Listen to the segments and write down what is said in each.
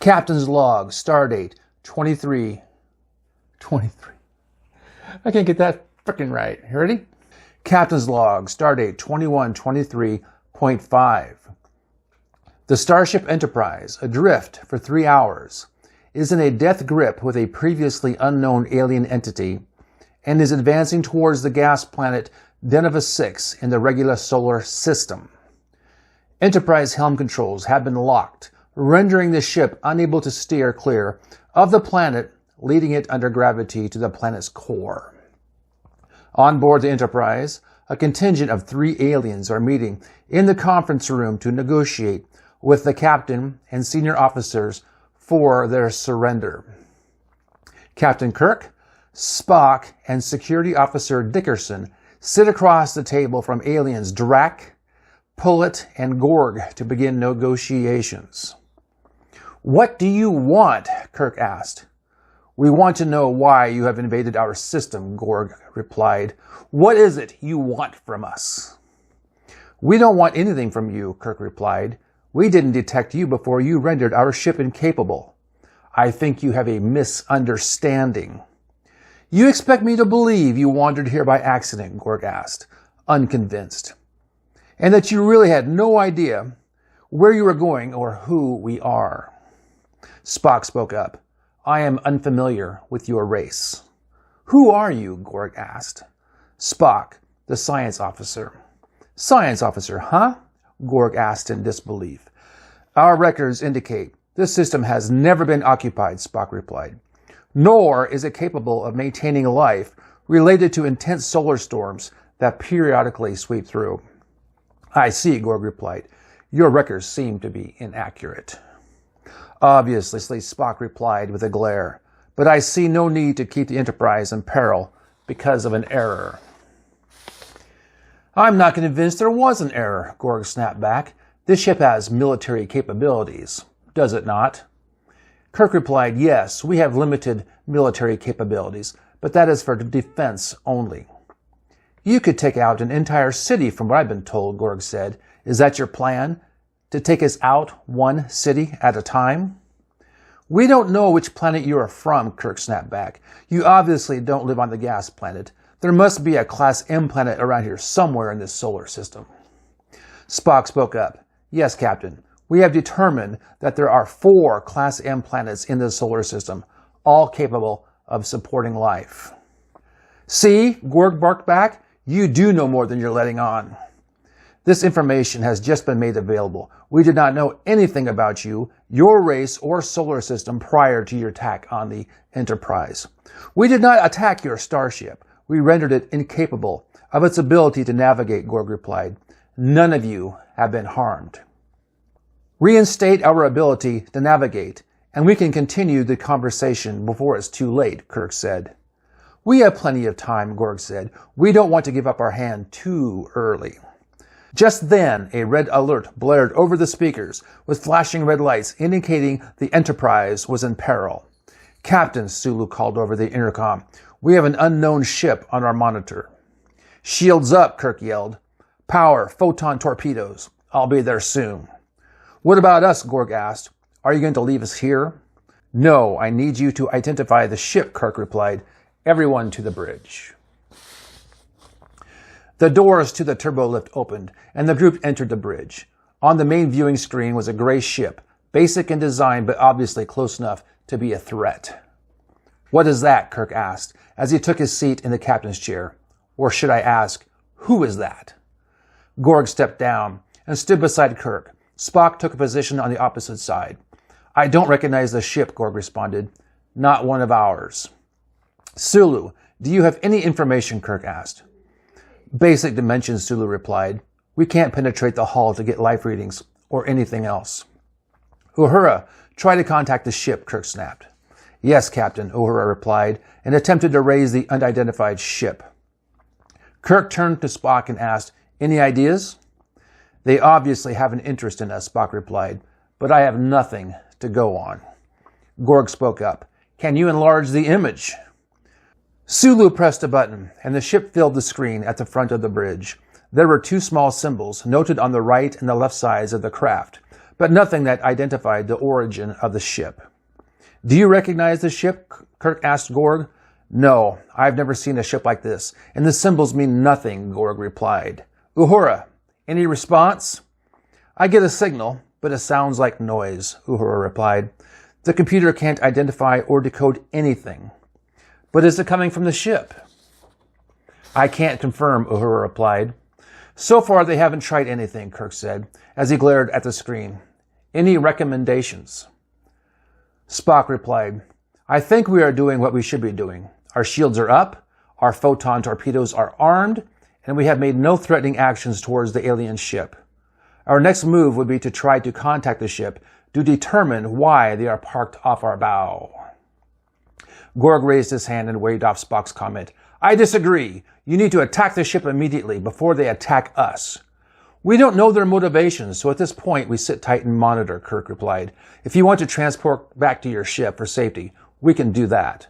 Captain's log, stardate 23. I can't get that freaking right. You ready? Captain's log, stardate 2123.5. The Starship Enterprise, adrift for 3 hours, is in a death grip with a previously unknown alien entity and is advancing towards the gas planet Deneva 6 in the regular solar system. Enterprise helm controls have been locked, rendering the ship unable to steer clear of the planet, leading it under gravity to the planet's core. On board the Enterprise, a contingent of 3 aliens are meeting in the conference room to negotiate with the captain and senior officers for their surrender. Captain Kirk, Spock, and Security Officer Dickerson sit across the table from aliens Drac, Pullet, and Gorg to begin negotiations. "What do you want?" Kirk asked. "We want to know why you have invaded our system," Gorg replied. "What is it you want from us?" "We don't want anything from you," Kirk replied. "We didn't detect you before you rendered our ship incapable. I think you have a misunderstanding." "You expect me to believe you wandered here by accident?" Gorg asked, unconvinced. "And that you really had no idea where you were going or who we are?" Spock spoke up. "I am unfamiliar with your race." "Who are you?" Gorg asked. "Spock, the science officer." "Science officer, huh?" Gorg asked in disbelief. "Our records indicate this system has never been occupied," Spock replied. "Nor is it capable of maintaining life related to intense solar storms that periodically sweep through." "I see," Gorg replied. "Your records seem to be inaccurate." "Obviously," Spock replied with a glare, "but I see no need to keep the Enterprise in peril because of an error." "I'm not convinced there was an error," Gorg snapped back. "This ship has military capabilities, does it not?" Kirk replied, "Yes, we have limited military capabilities, but that is for defense only." "You could take out an entire city from what I've been told," Gorg said. "Is that your plan? To take us out one city at a time?" "We don't know which planet you are from," Kirk snapped back. "You obviously don't live on the gas planet. There must be a Class M planet around here somewhere in this solar system." Spock spoke up. "Yes, Captain. We have determined that there are 4 Class M planets in the solar system, all capable of supporting life." "See," Gorg barked back, "you do know more than you're letting on. This information has just been made available. We did not know anything about you, your race, or solar system prior to your attack on the Enterprise. We did not attack your starship. We rendered it incapable of its ability to navigate," Gorg replied. "None of you have been harmed." "Reinstate our ability to navigate, and we can continue the conversation before it's too late," Kirk said. "We have plenty of time," Gorg said. "We don't want to give up our hand too early." Just then, a red alert blared over the speakers, with flashing red lights indicating the Enterprise was in peril. "Captain," Sulu called over the intercom, "we have an unknown ship on our monitor." "Shields up," Kirk yelled. "Power, photon torpedoes. I'll be there soon." "What about us?" Gorg asked. "Are you going to leave us here?" "No, I need you to identify the ship," Kirk replied. "Everyone to the bridge." The doors to the turbolift opened, and the group entered the bridge. On the main viewing screen was a gray ship, basic in design but obviously close enough to be a threat. "What is that?" Kirk asked, as he took his seat in the captain's chair. Or should I ask, who is that? Gorg stepped down and stood beside Kirk. Spock took a position on the opposite side. "I don't recognize the ship," Gorg responded. "Not one of ours." "Sulu, do you have any information?" Kirk asked. "Basic dimensions," Sulu replied. "We can't penetrate the hull to get life readings or anything else." "Uhura, try to contact the ship," Kirk snapped. "Yes, Captain," Uhura replied, and attempted to raise the unidentified ship. Kirk turned to Spock and asked, "Any ideas?" "They obviously have an interest in us," Spock replied, "but I have nothing to go on." Gorg spoke up. "Can you enlarge the image?" Sulu pressed a button, and the ship filled the screen at the front of the bridge. There were two small symbols noted on the right and the left sides of the craft, but nothing that identified the origin of the ship. "Do you recognize the ship?" Kirk asked Gorg. "No, I've never seen a ship like this, and the symbols mean nothing," Gorg replied. "Uhura, any response?" "I get a signal, but it sounds like noise," Uhura replied. "The computer can't identify or decode anything." "But is it coming from the ship?" "I can't confirm," Uhura replied. "So far they haven't tried anything," Kirk said, as he glared at the screen. "Any recommendations?" Spock replied, "I think we are doing what we should be doing. Our shields are up, our photon torpedoes are armed, and we have made no threatening actions towards the alien ship. Our next move would be to try to contact the ship to determine why they are parked off our bow." Gorg raised his hand and waved off Spock's comment. "I disagree. You need to attack the ship immediately before they attack us." "We don't know their motivations, so at this point we sit tight and monitor," Kirk replied. "If you want to transport back to your ship for safety, we can do that."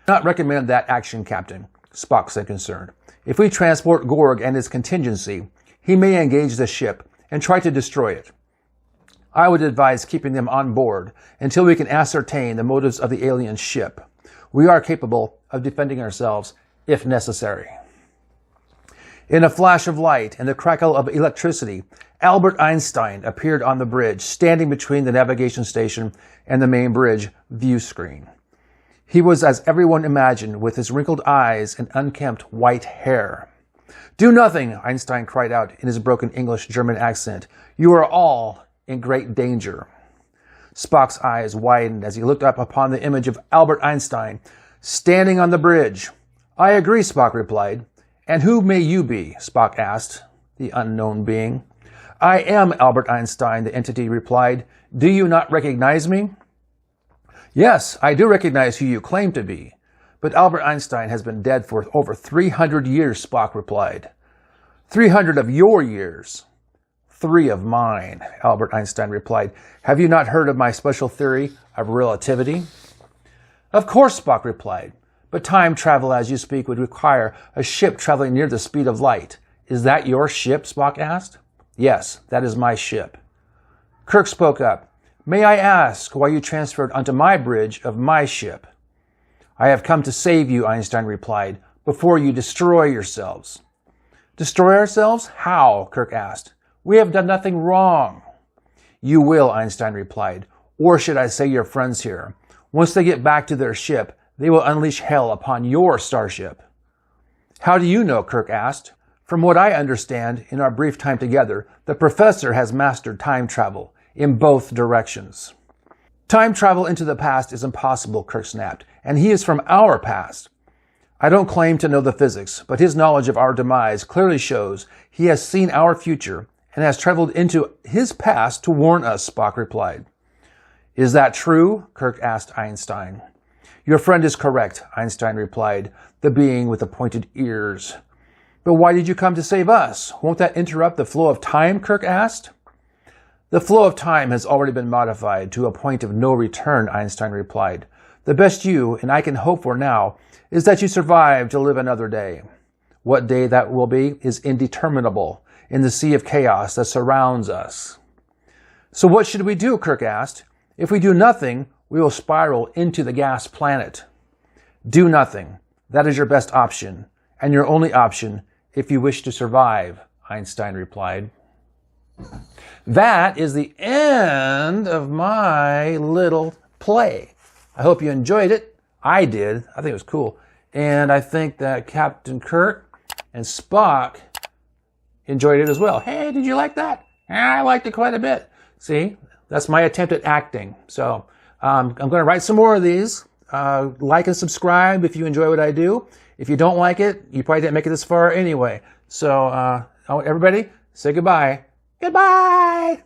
"I do not recommend that action, Captain," Spock said, concerned. "If we transport Gorg and his contingency, he may engage the ship and try to destroy it. I would advise keeping them on board until we can ascertain the motives of the alien ship. We are capable of defending ourselves if necessary." In a flash of light and the crackle of electricity, Albert Einstein appeared on the bridge, standing between the navigation station and the main bridge view screen. He was as everyone imagined, with his wrinkled eyes and unkempt white hair. "Do nothing," Einstein cried out in his broken English-German accent. "You are all in great danger." Spock's eyes widened as he looked up upon the image of Albert Einstein standing on the bridge. "I agree," Spock replied. "And who may you be?" Spock asked the unknown being. "I am Albert Einstein," the entity replied. "Do you not recognize me?" "Yes, I do recognize who you claim to be. But Albert Einstein has been dead for over 300 years, Spock replied. 300 of your years. 3 of mine, Albert Einstein replied. "Have you not heard of my special theory of relativity?" "Of course," Spock replied. "But time travel, as you speak, would require a ship traveling near the speed of light. Is that your ship?" Spock asked. "Yes, that is my ship." Kirk spoke up. "May I ask why you transferred onto my bridge of my ship?" "I have come to save you," Einstein replied, "before you destroy yourselves." "Destroy ourselves? How?" Kirk asked. "We have done nothing wrong." "You will," Einstein replied. "Or should I say your friends here. Once they get back to their ship, they will unleash hell upon your starship." "How do you know?" Kirk asked. "From what I understand, in our brief time together, the professor has mastered time travel in both directions." "Time travel into the past is impossible," Kirk snapped, "and he is from our past." "I don't claim to know the physics, but his knowledge of our demise clearly shows he has seen our future and has traveled into his past to warn us," Spock replied. "Is that true?" Kirk asked Einstein. "Your friend is correct," Einstein replied, the being with the pointed ears. "But why did you come to save us? Won't that interrupt the flow of time?" Kirk asked. "The flow of time has already been modified to a point of no return," Einstein replied. "The best you and I can hope for now is that you survive to live another day. What day that will be is indeterminable in the sea of chaos that surrounds us." "So what should we do?" Kirk asked. "If we do nothing, we will spiral into the gas planet." "Do nothing. That is your best option, and your only option if you wish to survive," Einstein replied. That is the end of my little play. I hope you enjoyed it. I did. I think it was cool. And I think that Captain Kirk and Spock enjoyed it as well. Hey, did you like that? I liked it quite a bit. See, that's my attempt at acting. So I'm going to write some more of these. Like and subscribe if you enjoy what I do. If you don't like it, you probably didn't make it this far anyway. So everybody, say goodbye. Goodbye!